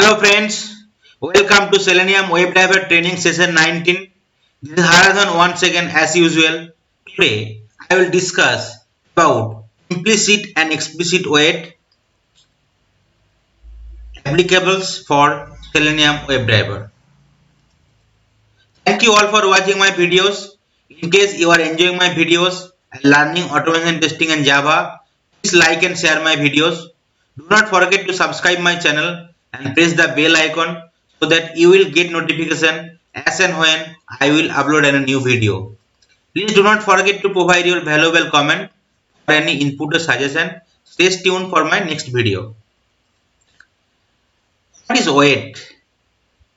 Hello friends, welcome to Selenium WebDriver Training Session 19. This is Haradhan once again as usual. Today I will discuss about implicit and explicit weight applicables for Selenium WebDriver. Thank you all for watching my videos. In case you are enjoying my videos and learning automation testing and Java, please like and share my videos. Do not forget to subscribe my channel and press the bell icon so that you will get notification as and when I will upload a new video. Please do not forget to provide your valuable comment or any input or suggestion. Stay tuned for my next video. What is weight?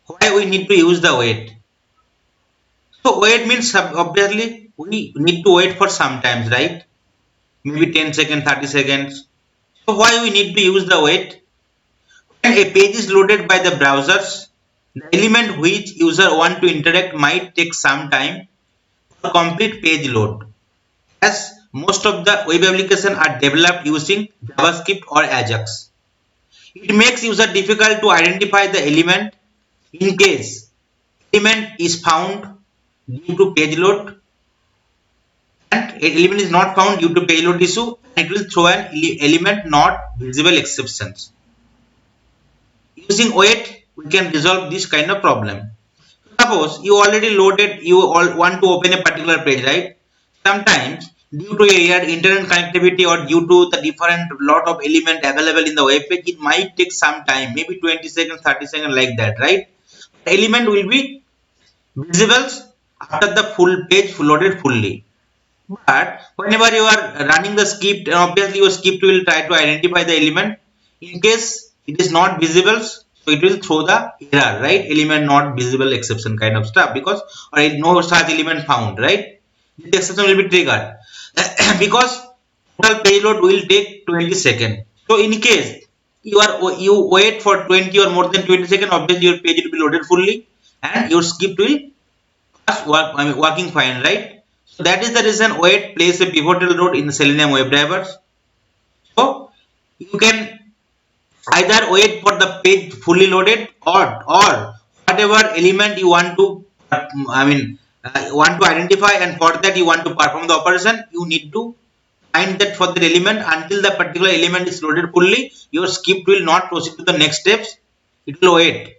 Why we need to use the weight? So wait means obviously we need to wait for some times, right? Maybe 10 seconds, 30 seconds. So why we need to use the wait? When a page is loaded by the browsers, the element which user want to interact might take some time for complete page load. As most of the web applications are developed using JavaScript or Ajax. It makes user difficult to identify the element in case element is found due to page load and element is not found due to payload issue, it will throw an element not visible exceptions. Using wait, we can resolve this kind of problem. Suppose you already loaded, you all want to open a particular page, right? Sometimes due to your internet connectivity or due to the different lot of element available in the web page, it might take some time, maybe 20 seconds, 30 seconds like that, right? The element will be visible after the full page loaded fully. But whenever you are running the script, obviously your script will try to identify the element. In case it is not visible, so it will throw the error, right? Element not visible exception kind of stuff because or no such element found, right? The exception will be triggered because total payload will take 20 seconds. So in case you wait for 20 or more than 20 seconds, obviously your page will be loaded fully and your script will working fine, right? So that is the reason wait plays a pivotal role in Selenium WebDrivers. So you can either wait for the page fully loaded or whatever element you want to want to identify, and for that you want to perform the operation, you need to find that for the element until the particular element is loaded fully. Your script will not proceed to the next steps, it will wait.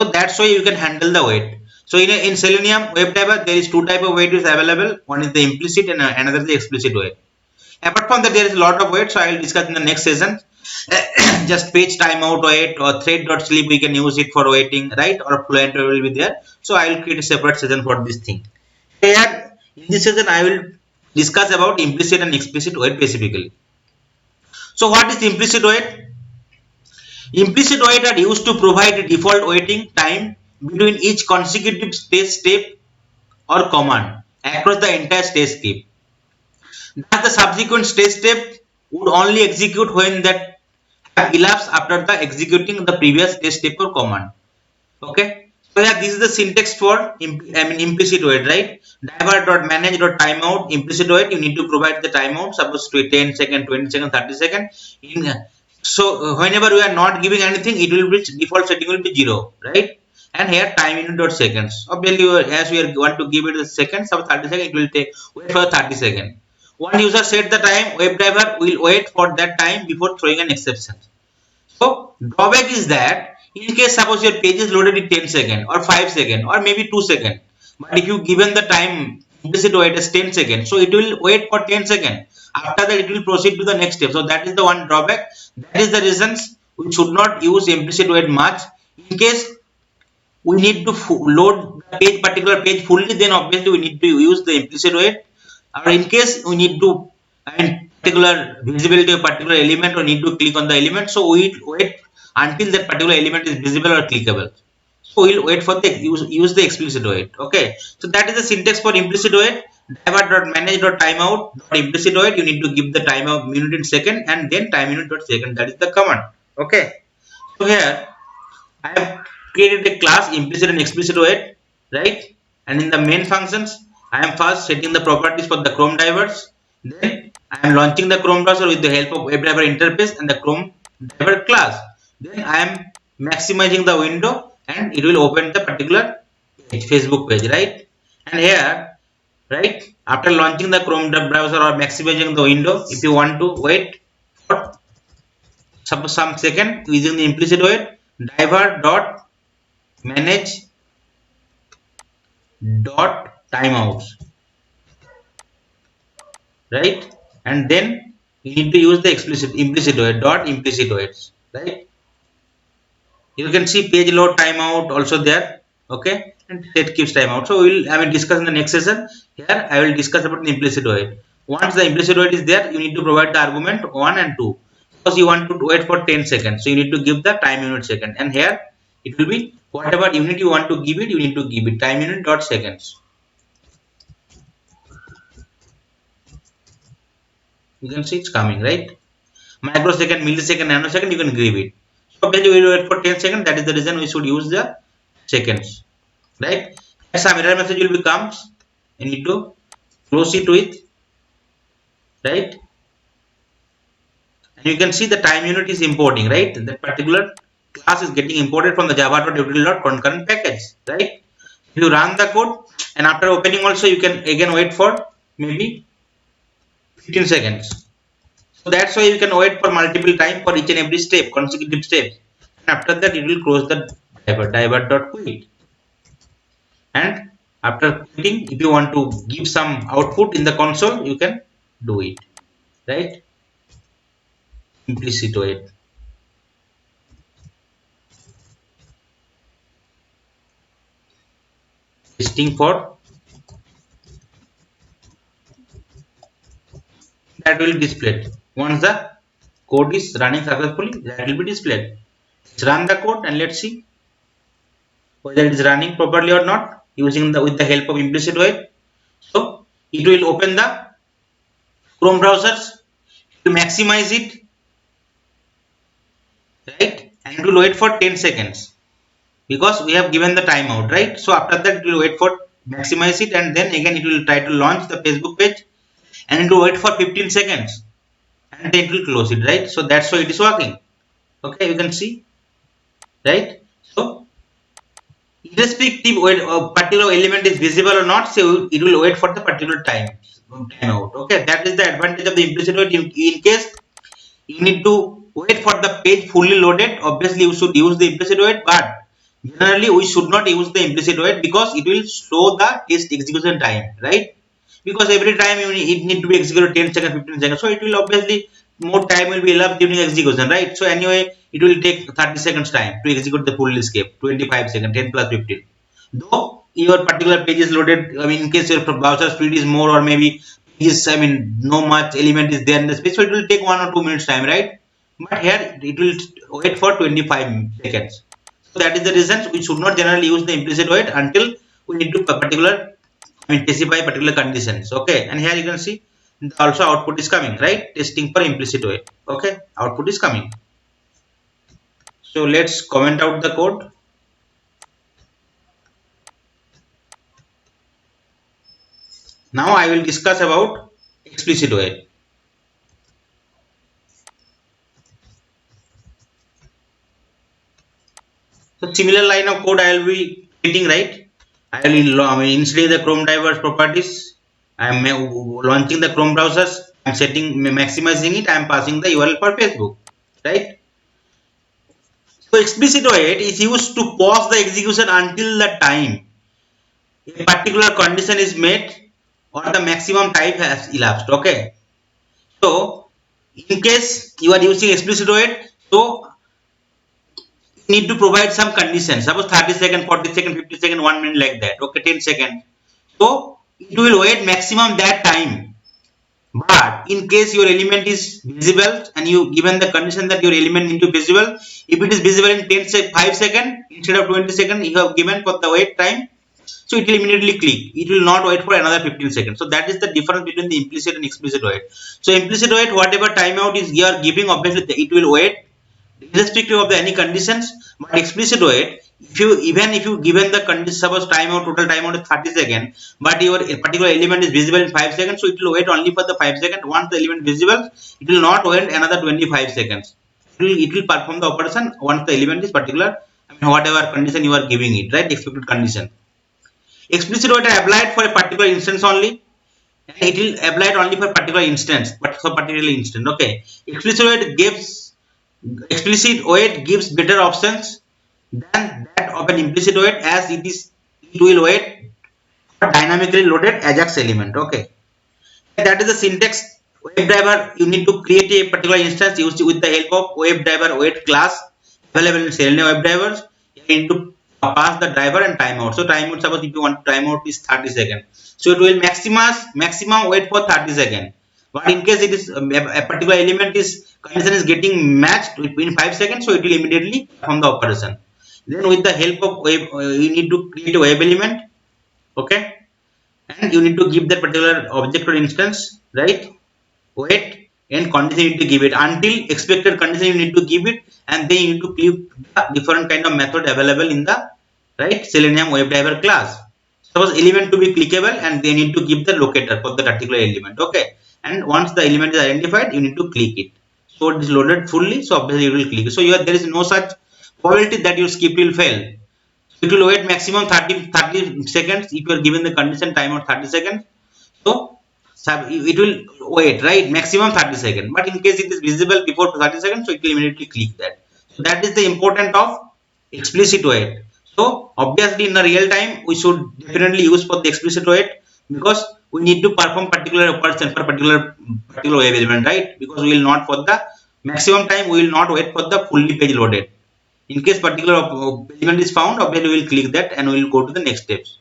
So that's why you can handle the wait. So in Selenium WebDriver, there is two type of wait is available. One is the implicit and another is the explicit wait. Apart from that, there is a lot of wait. So I will discuss in the next session. Just page timeout wait or thread.sleep, we can use it for waiting, right? Or fluent will be there. So I will create a separate session for this thing. Here in this session, I will discuss about implicit and explicit wait specifically. So what is implicit wait? Implicit wait are used to provide a default waiting time between each consecutive stage step or command across the entire stage step. Thus, the subsequent stage step would only execute when that have elapsed after the executing the previous stage step or command. Okay. So yeah, this is the syntax for implicit wait, right? Driver.manage.timeout implicit wait. You need to provide the timeout, suppose to 10 second, 20 second, 30 second. So whenever we are not giving anything, it will be default setting will be 0, right? And here time unit dot seconds. Obviously, as we want to give it the seconds, of 30 seconds, it will take wait for 30 seconds. One user set the time, WebDriver will wait for that time before throwing an exception. So drawback is that in case suppose your page is loaded in 10 seconds or 5 seconds or maybe 2 seconds, but if you given the time implicit wait as 10 seconds, so it will wait for 10 seconds. After that, it will proceed to the next step. So that is the one drawback. That is the reasons we should not use implicit wait much. In case we need to load the page particular page fully, then obviously we need to use the implicit wait. Or in case we need to particular visibility of particular element or need to click on the element, so we wait until that particular element is visible or clickable. So we'll wait for the use the explicit wait. Okay, so that is the syntax for implicit wait. Driver.manage.timeout implicit wait, you need to give the timeout minute in second and then time unit dot second, that is the command. Okay, so here I have created a class implicit and explicit wait, right? And in the main functions, I am first setting the properties for the Chrome drivers. Then I am launching the Chrome browser with the help of WebDriver interface and the Chrome driver class. Then I am maximizing the window, and it will open the particular page, Facebook page, right? And here, right, after launching the Chrome browser or maximizing the window, if you want to wait for some second using the implicit wait, divert dot manage dot timeouts, right? And then you need to use the implicit wait dot implicit waits, right? You can see page load timeout also there, okay, and set keeps timeout. So I will discuss in the next session. Here I will discuss about the implicit wait. Once the implicit wait is there, you need to provide the argument 1 and 2, because you want to wait for 10 seconds, so you need to give the time unit second, and here it will be whatever unit you want to give it, you need to give it time unit dot seconds. You can see it's coming, right? Microsecond, millisecond, nanosecond, you can give it. So when you wait for 10 seconds, that is the reason we should use the seconds, right? Some error message will become, you need to close it with, right? And you can see the time unit is importing, right? That particular class is getting imported from the java.util.concurrent package, right? You run the code, and after opening also you can again wait for maybe 15 seconds. So that's why you can wait for multiple time for each and every step, consecutive steps. And after that, it will close the divert.quit. And after quitting, if you want to give some output in the console, you can do it, right? Implicit wait. Testing for that will display. Once the code is running successfully, that will be displayed. Let's run the code and let's see whether it is running properly or not using with the help of implicit wait. So it will open the Chrome browsers to maximize it, right? And it will wait for 10 seconds because we have given the timeout, right? So after that, it will wait for maximize it, and then again it will try to launch the Facebook page, and it will wait for 15 seconds, and then it will close it, right? So that's why it is working. Okay, you can see, right? So irrespective whether a particular element is visible or not, so it will wait for the particular timeout. Okay, that is the advantage of the implicit wait. In case you need to wait for the page fully loaded, obviously you should use the implicit wait, but generally we should not use the implicit wait because it will slow the test execution time, right? Because every time it need to be executed 10 seconds, 15 seconds, so it will obviously more time will be elapsed during execution, right? So anyway, it will take 30 seconds time to execute the full escape, 25 seconds, 10 plus 15. Though your particular page is loaded, I mean, in case your browser speed is more, or maybe is, I mean, no much element is there in the space, so it will take 1 or 2 minutes time, right? But here it will wait for 25 seconds. So that is the reason we should not generally use the implicit wait until we need to particular, I mean, specify particular conditions. Okay, and here you can see also output is coming, right? Testing for implicit wait. Okay, output is coming. So let's comment out the code. Now I will discuss about explicit wait. So similar line of code I will be creating, right? I will install the Chrome drivers properties. I am launching the Chrome browsers. I am setting, maximizing it. I am passing the URL for Facebook, right? So explicit wait is used to pause the execution until the time a particular condition is met or the maximum time has elapsed. Okay. So in case you are using explicit wait, so you need to provide some conditions. Suppose 30 seconds, 40 seconds, 50 seconds, 1 minute, like that. Okay, 10 seconds. So it will wait maximum that time. But in case your element is visible and you given the condition that your element into visible, if it is visible in 5 seconds instead of 20 seconds, you have given for the wait time, so it will immediately click. It will not wait for another 15 seconds. So that is the difference between the implicit and explicit wait. So implicit wait, whatever timeout is you are giving, obviously it will wait irrespective of the any conditions. But explicit wait, even if you given the condition, suppose total timeout is 30 seconds, but your particular element is visible in 5 seconds, so it will wait only for the 5 seconds. Once the element visible, it will not wait another 25 seconds. it will perform the operation once the element is particular, I mean whatever condition you are giving it, right? Expected condition. Explicit wait are applied for a particular instance only, and it will apply it only for particular instance, but for particular instance. Okay, explicit wait gives better options than that of an implicit wait, as it will wait for dynamically loaded Ajax element. Okay, that is the syntax. WebDriver, you need to create a particular instance used with the help of WebDriver wait class available in Selenium WebDrivers. You need to pass the driver and timeout. So timeout, suppose if you want timeout is 30 seconds, so it will maximum wait for 30 seconds. But in case it is a particular element is condition is getting matched within 5 seconds, so it will immediately perform the operation. Then with the help of web, you need to create a web element. Okay, and you need to give that particular object or instance, right? Wait and condition you need to give it until expected condition you need to give it, and then you need to click the different kind of method available in the right Selenium WebDriver class. Suppose element to be clickable, and they need to give the locator for the particular element. Okay, and once the element is identified, you need to click it. So it is loaded fully, so obviously you will click. So there is no such probability that your script will fail. It will wait maximum 30 seconds if you are given the condition timeout 30 seconds. So it will wait, right, maximum 30 seconds. But in case it is visible before 30 seconds, so it will immediately click that. So that is the importance of explicit wait. So obviously in the real time we should definitely use for the explicit wait, because we need to perform particular operation for particular web element, right? Because we will not for the maximum time we will not wait for the fully page loaded. In case particular element is found, obviously we will click that and we will go to the next steps.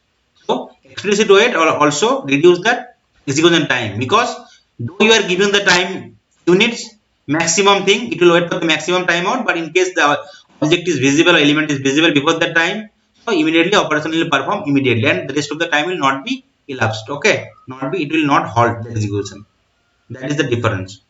So explicit wait also reduce that execution time, because though you are giving the time units maximum thing, it will wait for the maximum timeout. But in case the object is visible or element is visible before that time, so immediately operation will perform immediately, and the rest of the time will not be elapsed. Okay, it will not halt the execution. That is the difference.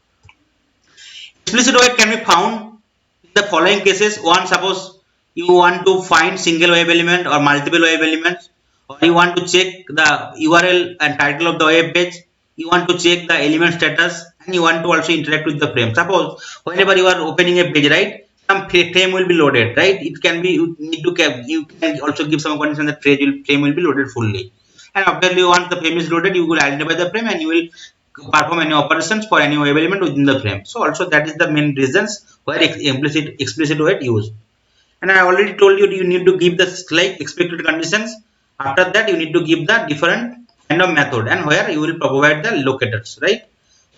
Explicit wait can be found in the following cases. One, suppose you want to find single web element or multiple web elements, or you want to check the URL and title of the web page, you want to check the element status, and you want to also interact with the frame. Suppose whenever you are opening a page, right, some frame will be loaded, right? It can be, you can also give some condition that frame will be loaded fully, and obviously once the frame is loaded, you will identify the frame and you will perform any operations for any web element within the frame. So also that is the main reasons why explicit wait used. And I already told you need to give the like expected conditions. After that you need to give the different kind of method, and where you will provide the locators, right?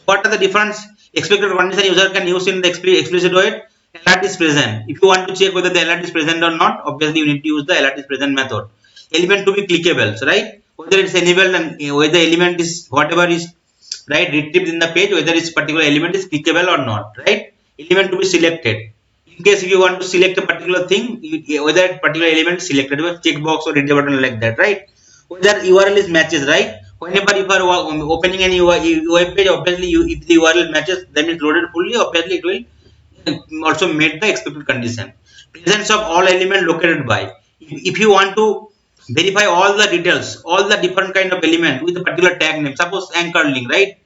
What are the different expected condition user can use in the explicit wait? Alert is present. If you want to check whether the alert is present or not, obviously you need to use the alert is present method. Element to be clickable, right? Whether it's enabled and whether element is whatever is right retrieved in the page, whether its particular element is clickable or not, right? Element to be selected. In case if you want to select a particular thing, whether a particular element is selected with checkbox or red button like that, right? Whether URL is matches, right? Whenever you are opening any web page, obviously if the URL matches, then it's loaded fully, obviously it will also meet the expected condition. Presence of all element located by. If you want to verify all the details, all the different kind of element with a particular tag name, suppose anchor link, right?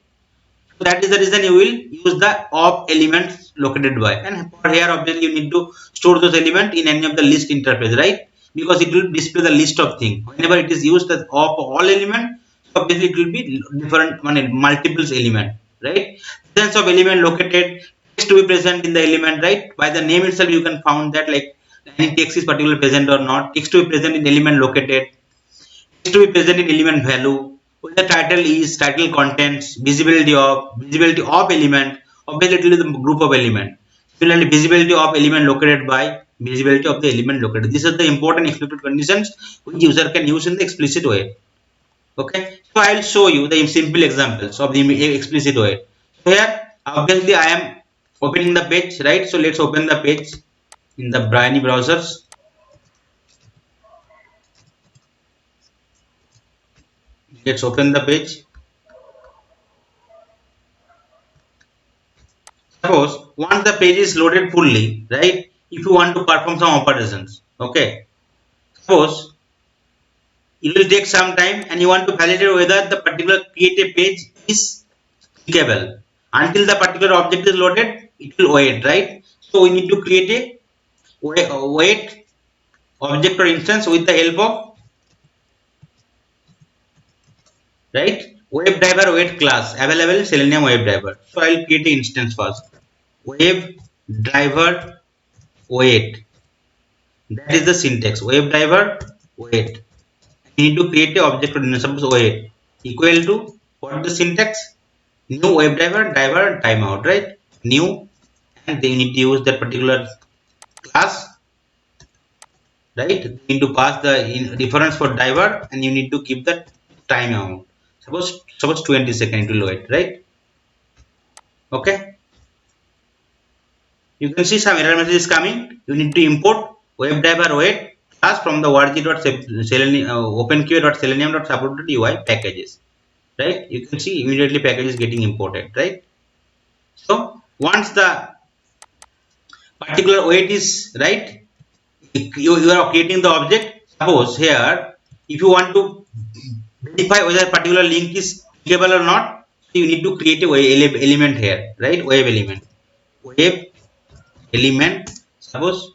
So that is the reason you will use the of elements located by, and for here obviously you need to store those elements in any of the list interface, right? Because it will display the list of things whenever it is used as of all element. So obviously it will be different multiples element, right? Presence of element located, text to be present in the element, right? By the name itself you can found that like any text is particularly present or not. Text to be present in element located, text to be present in element value. What the title is, title contents, visibility of element, obviously it will be the group of element. Similarly, visibility of element located by, visibility of the element located. These are the important expected conditions which user can use in the explicit way. Okay, so I will show you the simple examples of the explicit way. So here, obviously, I am opening the page, right? So let's open the page in the Briny browsers. Let's open the page. Suppose once the page is loaded fully, right? If you want to perform some operations, okay. Suppose it will take some time, and you want to validate whether the particular created page is clickable. Until the particular object is loaded, it will wait, right? So we need to create a wait object or instance with the help of web driver wait class available Selenium web driver. So I will create an instance first. Web driver wait. That is the syntax. Web driver wait. You need to create a object or suppose wait equal to what the syntax? New web driver timeout, right? New, and they need to use that particular class, right? You need to pass the reference for driver, and you need to keep the timeout. Suppose 20 seconds to wait, right? Okay. You can see some error message is coming. You need to import web driver wait class from the openqa.selenium.support.ui packages, right? You can see immediately package is getting imported, right? So once the particular wait is right, you are creating the object. Suppose here, if you want to verify whether a particular link is clickable or not, so you need to create a web element here, right? Web element. Web element. Suppose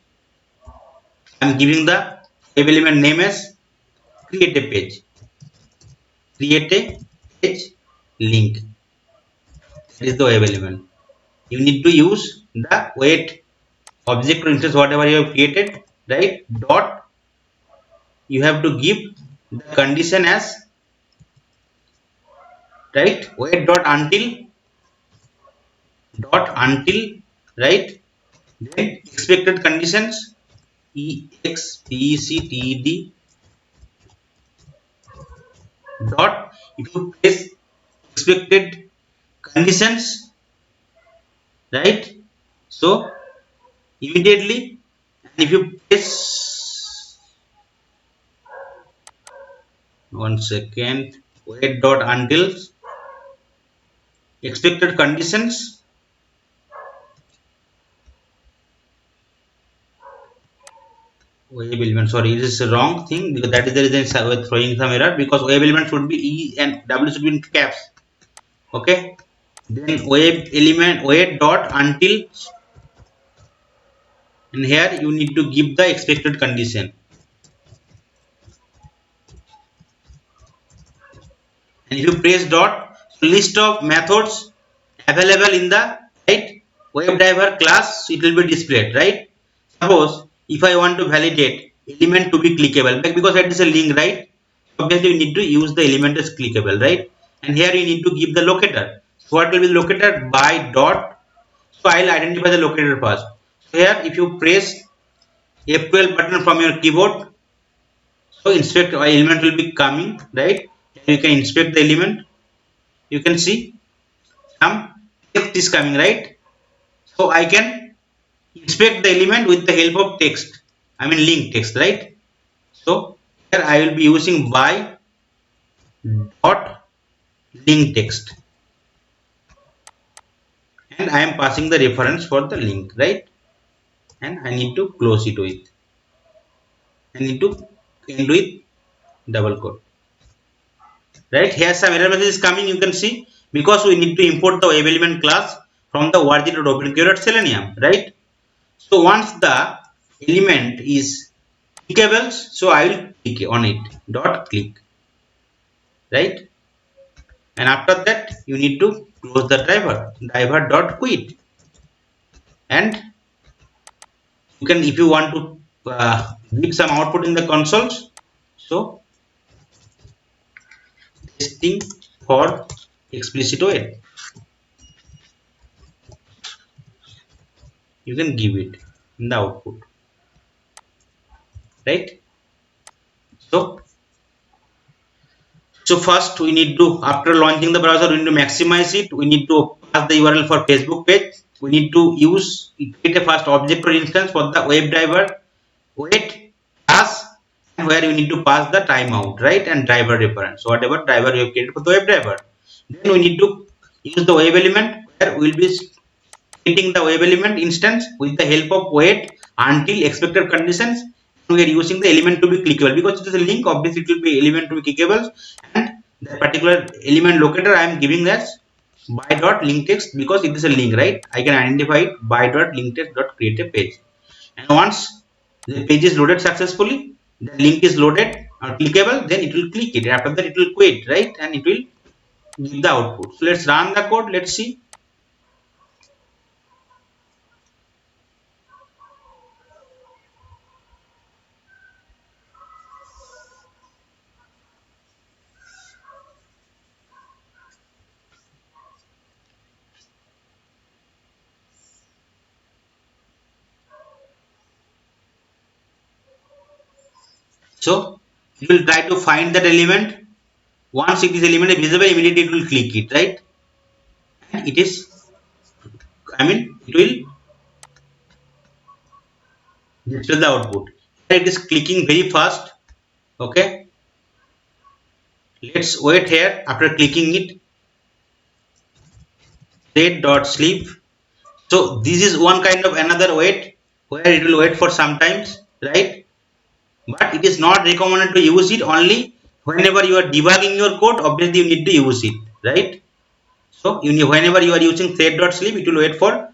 I am giving the web element name as create a page. Create a page link. That is the web element. You need to use the wait object or instance whatever you have created, right? Dot. You have to give the condition as right wait dot until right, then expected conditions expected dot, if you press expected conditions, right, so immediately, and if you press one second wait dot until expected conditions, web element, sorry, this is a wrong thing because that is the reason we're throwing some error, because web element should be e and w should be in caps. Okay, then web element wait dot until, and here you need to give the expected condition, and if you press dot, so list of methods available in the right web driver class, it will be displayed, right? Suppose if I want to validate element to be clickable, because that is a link, right? Obviously you need to use the element as clickable, right? And here you need to give the locator. So what will be the locator? By dot. So I'll identify the locator first. So here if you press F12 button from your keyboard, so inspect element will be coming, right? You can inspect the element. You can see some text is coming, right? So I can inspect the element with the help of text, I mean link text, right? So here I will be using by dot link text, and I am passing the reference for the link, right? And I need to close it with, I need to end with double quote, right? Here some error message is coming, you can see, because we need to import the web element class from the org.openqa.selenium, right? So once the element is clickable, so I will click on it, dot click, right? And after that you need to close the driver dot quit, and you can, if you want to give some output in the consoles, so testing for explicit wait, you can give it in the output, right? So first we need to, after launching the browser, we need to maximize it. We need to pass the URL for Facebook page. We need to create a first object or instance for the web driver wait class, and where you need to pass the timeout, right, and driver reference, so whatever driver you have created for the web driver. Then we need to use the web element, where we will be creating the web element instance with the help of wait until expected conditions. We are using the element to be clickable, because it is a link, obviously it will be element to be clickable, and the particular element locator I am giving as by dot link text, because it is a link, right? I can identify it by dot link text dot create a page, and once the page is loaded successfully, the link is loaded or clickable, then it will click it. After that, it will quit, right? And it will give the output. So let's run the code. Let's see. So it will try to find that element. Once it is element is visible, immediately it will click it, right? And it is, it will display the output. It is clicking very fast. Okay. Let's wait here. After clicking it, set dot sleep. So this is one kind of another wait, where it will wait for some times, right? But it is not recommended to use it only whenever you are debugging your code. Obviously, you need to use it, right? So whenever you are using thread.sleep, it will wait for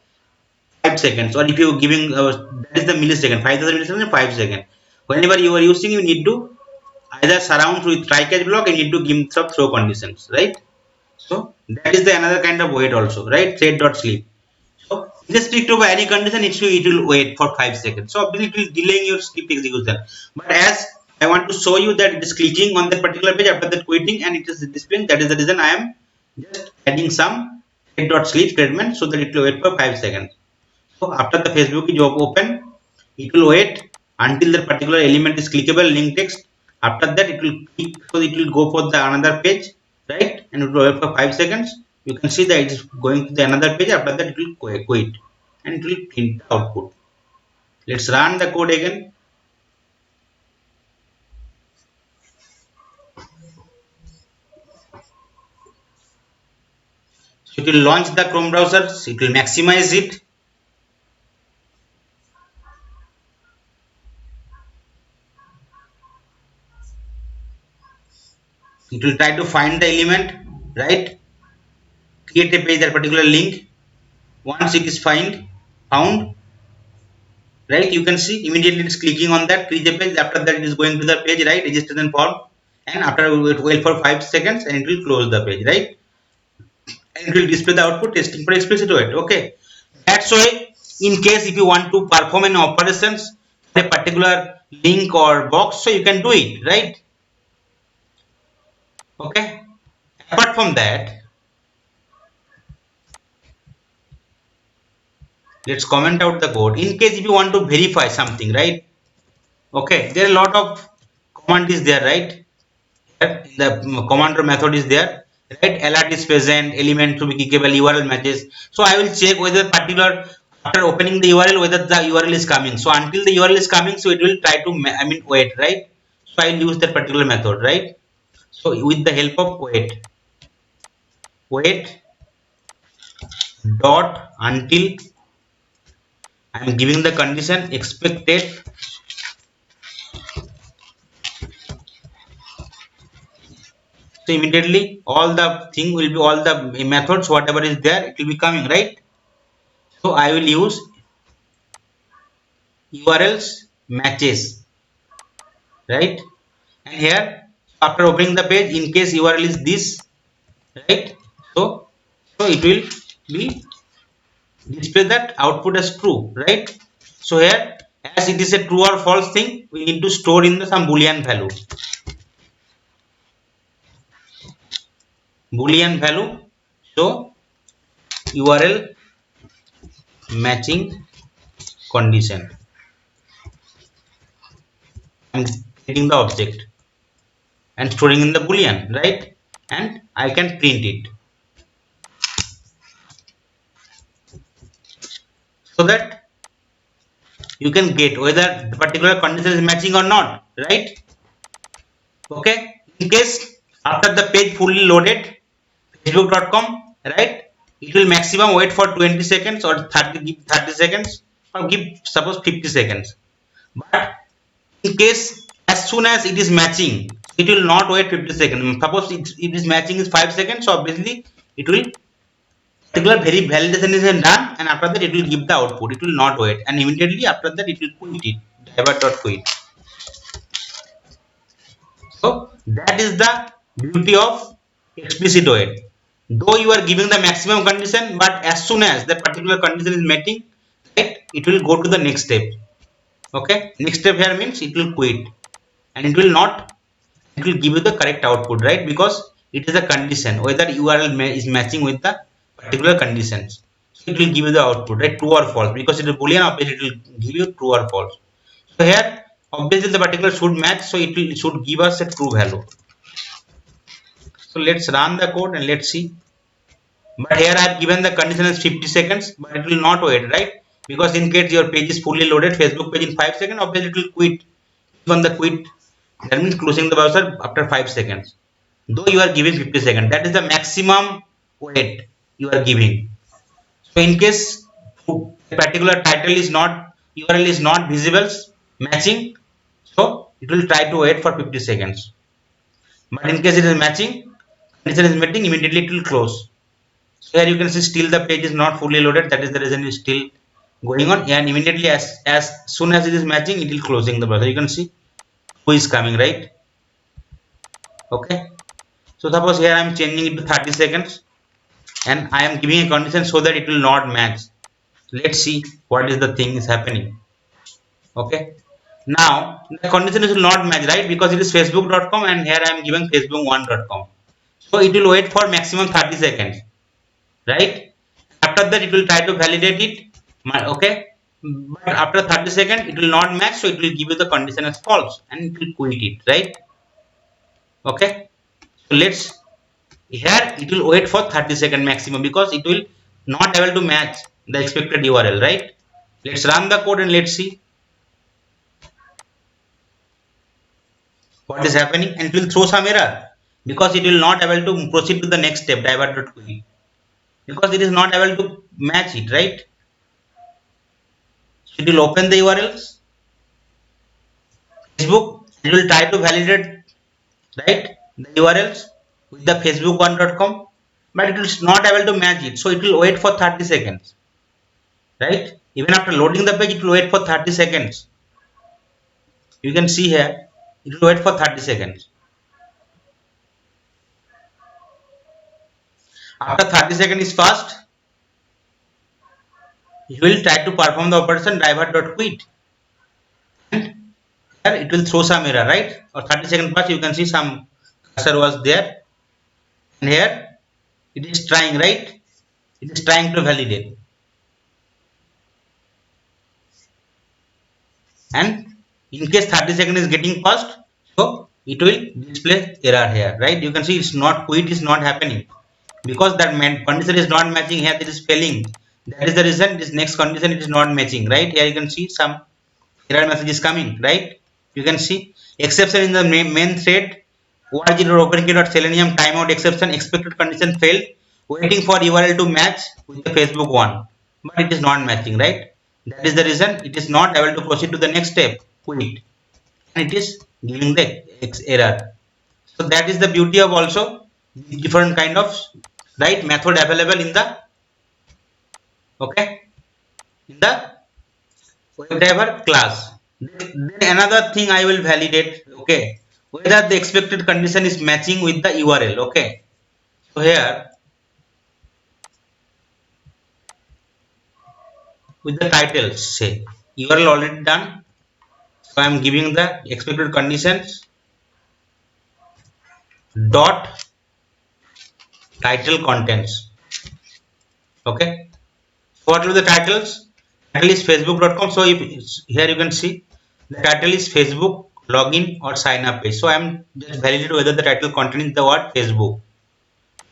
5 seconds, or if you are giving that is the millisecond, 5000 milliseconds and 5 seconds. Whenever you are using, you need to either surround with try catch block and need to give some throw conditions, right? So that is the another kind of wait also, right? Thread.sleep. So irrespective of any condition, it will wait for 5 seconds. So obviously it will delay your script execution. But as I want to show you that it is clicking on that particular page after that quitting and it is displaying, that is the reason I am just adding some sleep statement so that it will wait for 5 seconds. So after the Facebook is open, it will wait until the particular element is clickable link text. After that, it will click, so it will go for the another page, right? And it will wait for 5 seconds. You can see that it is going to the another page. After that, it will quit and it will print the output. Let's run the code again. So it will launch the Chrome browser. It will maximize it. It will try to find the element, right? Create a page, that particular link. Once it is found, right, you can see immediately it's clicking on that create a page. After that, it is going to the page, right, registration form, and after wait for 5 seconds and it will close the page, right, and it will display the output testing for explicit wait. Okay, that's why in case if you want to perform an operations a particular link or box, so you can do it, right? Okay, apart from that, let's comment out the code. In case if you want to verify something, right, okay, there are a lot of command is there, right? The commander method is there, right? Alert is present, element to be clickable, URL matches. So I will check whether particular, after opening the URL, whether the URL is coming. So until the URL is coming, so it will try to wait, right? So I will use that particular method, right? So with the help of wait dot until I am giving the condition expected. So immediately all the thing will be, all the methods whatever is there, it will be coming, right? So I will use URLs matches, right? And here after opening the page, in case URL is this, right? So it will be display that output as true, right? So here, as it is a true or false thing, we need to store in the some boolean value, so URL matching condition, I'm getting the object and storing in the boolean, right? And I can print it so that you can get whether the particular condition is matching or not, right? Okay, in case after the page fully loaded facebook.com, right, it will maximum wait for 20 seconds or 30 seconds, or give suppose 50 seconds. But in case as soon as it is matching, it will not wait 50 seconds. Suppose it is matching is 5 seconds, so obviously it will particular validation is done, and after that it will give the output. It will not wait, and immediately after that it will quit it. Divert.quit. So that is the beauty of explicit wait. Though you are giving the maximum condition, but as soon as that particular condition is meeting, right, it will go to the next step. Okay, next step here means it will quit, and it will not, it will give you the correct output, right, because it is a condition whether URL is matching with the particular conditions. So it will give you the output, right, true or false, because it is boolean. Obviously it will give you true or false. So here obviously the particular should match, so it should give us a true value. So let's run the code and let's see. But here I have given the condition as 50 seconds, but it will not wait, right? Because in case your page is fully loaded, Facebook page in 5 seconds, obviously it will quit. Even the quit, that means closing the browser after 5 seconds. Though you are giving 50 seconds, that is the maximum wait you are giving. So in case a particular title is not, URL is not visible, matching, so it will try to wait for 50 seconds. But in case it is matching, condition is meeting, immediately it will close. So here you can see still the page is not fully loaded. That is the reason it's still going on, and immediately as soon as it is matching, it will closing the browser. You can see who is coming, right? Okay. So suppose here I am changing it to 30 seconds, and I am giving a condition so that it will not match. Let's see what is the thing is happening. Okay. Now the condition will not match, right? Because it is facebook.com, and here I am giving facebook1.com. So it will wait for maximum 30 seconds, right? After that it will try to validate it. Okay, but after 30 seconds it will not match, so it will give you the condition as false, and it will quit it, right? Okay, so let's, here it will wait for 30 second maximum, because it will not able to match the expected URL, right? Let's run the code and let's see what is happening, and it will throw some error because it will not able to proceed to the next step, divert.quit, because it is not able to match it, right? So it will open the URLs, Facebook, it will try to validate, right, the URLs with the facebook1.com, but it is not able to match it, so it will wait for 30 seconds, right? Even after loading the page, it will wait for 30 seconds. You can see here it will wait for 30 seconds. After 30 seconds is passed, it will try to perform the operation divert.quit, and here it will throw some error, right? Or 30 seconds passed, you can see some cursor was there, and here it is trying, right? It is trying to validate, and in case 30 seconds is getting passed, so it will display error here, right? You can see it's not quit, is not happening, because that condition is not matching. Here it is failing. That is the reason this next condition it is not matching, right? Here you can see some error message is coming, right? You can see exception in the main thread, org.openkey.selenium timeout exception, expected condition failed, waiting for URL to match with the Facebook one, but it is not matching, right? That is the reason it is not able to proceed to the next step, quit, and it is giving the error. So that is the beauty of also different kind of, right, method available in the, okay, in the WebDriver class. Then another thing I will validate, okay, whether the expected condition is matching with the URL. Okay, so here with the titles, say URL already done, so I am giving the expected conditions dot title contents. Okay, so what are the titles? Title is facebook.com, so if here you can see the title is Facebook login or sign up page, so I am just validate whether the title contains the word Facebook,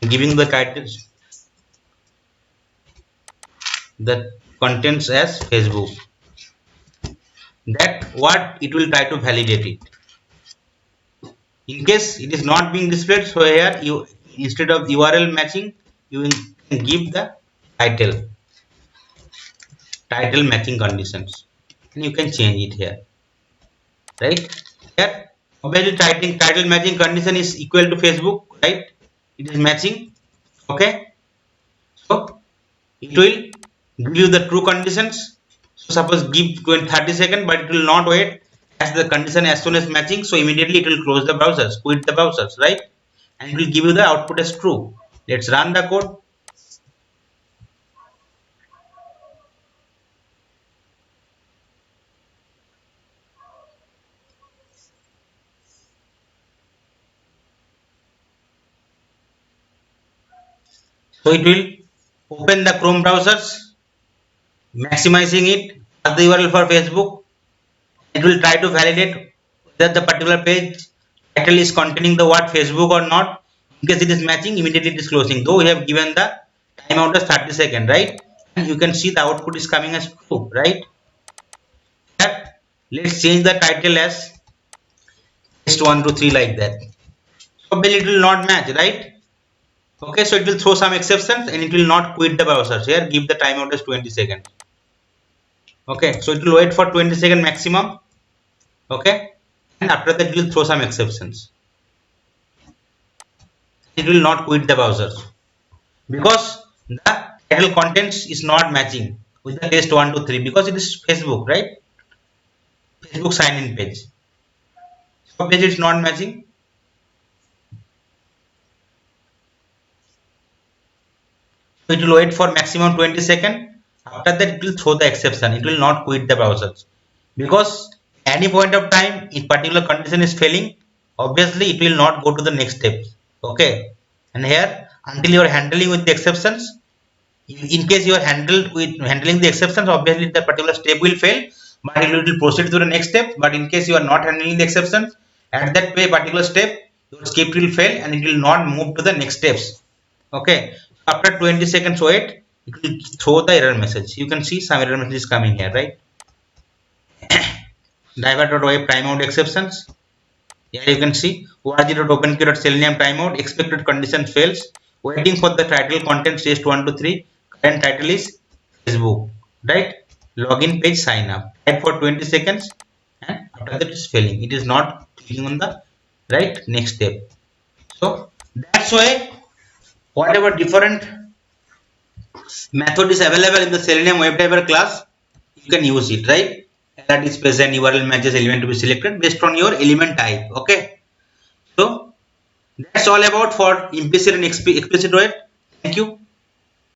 giving the titles the contents as Facebook, that what it will try to validate it. In case it is not being displayed, so here you, instead of URL matching, you will give the title matching conditions, and you can change it here, right? Here obviously title matching condition is equal to Facebook, right? It is matching. Okay, so it will give you the true conditions. So suppose give 30 seconds, but it will not wait as the condition as soon as matching. So immediately it will close the browsers, quit the browsers, right? And it will give you the output as true. Let's run the code. So it will open the Chrome browsers, maximizing it as the URL for Facebook. It will try to validate whether the particular page title is containing the word Facebook or not. In case it is matching, immediately it is closing. Though we have given the timeout as 30 seconds, right? And you can see the output is coming as true, right? Here, let's change the title as test 1 to 3 like that. So it will not match, right? Okay, so it will throw some exceptions and it will not quit the browsers. Here, give the timeout as 20 seconds. Okay, so it will wait for 20 seconds maximum. Okay, and after that it will throw some exceptions. It will not quit the browsers because the title contents is not matching with the test 1 to 3 because it is Facebook, right? Facebook sign in page. So page is not matching. So it will wait for maximum 20 seconds. After that it will throw the exception. It will not quit the browsers because any point of time if particular condition is failing, obviously it will not go to the next step. Okay, and here until you are handling with the exceptions, in case you are handling the exceptions, obviously the particular step will fail, but it will proceed to the next step. But in case you are not handling the exceptions, at that particular step your script will fail and it will not move to the next steps. Okay, after 20 seconds wait, it will throw the error message. You can see some error message is coming here, right? Driver.web timeout exceptions. Here you can see org.openkey.selenium timeout, expected condition fails, waiting for the title content test 1 to 3, current title is Facebook, right? Login page sign up. Type for 20 seconds and after that it's failing. It is not clicking on the right next step. So that's why whatever different method is available in the Selenium WebDriver class, you can use it, right? That is present URL matches element to be selected based on your element type. Okay. So that's all about for implicit and explicit web. Thank you.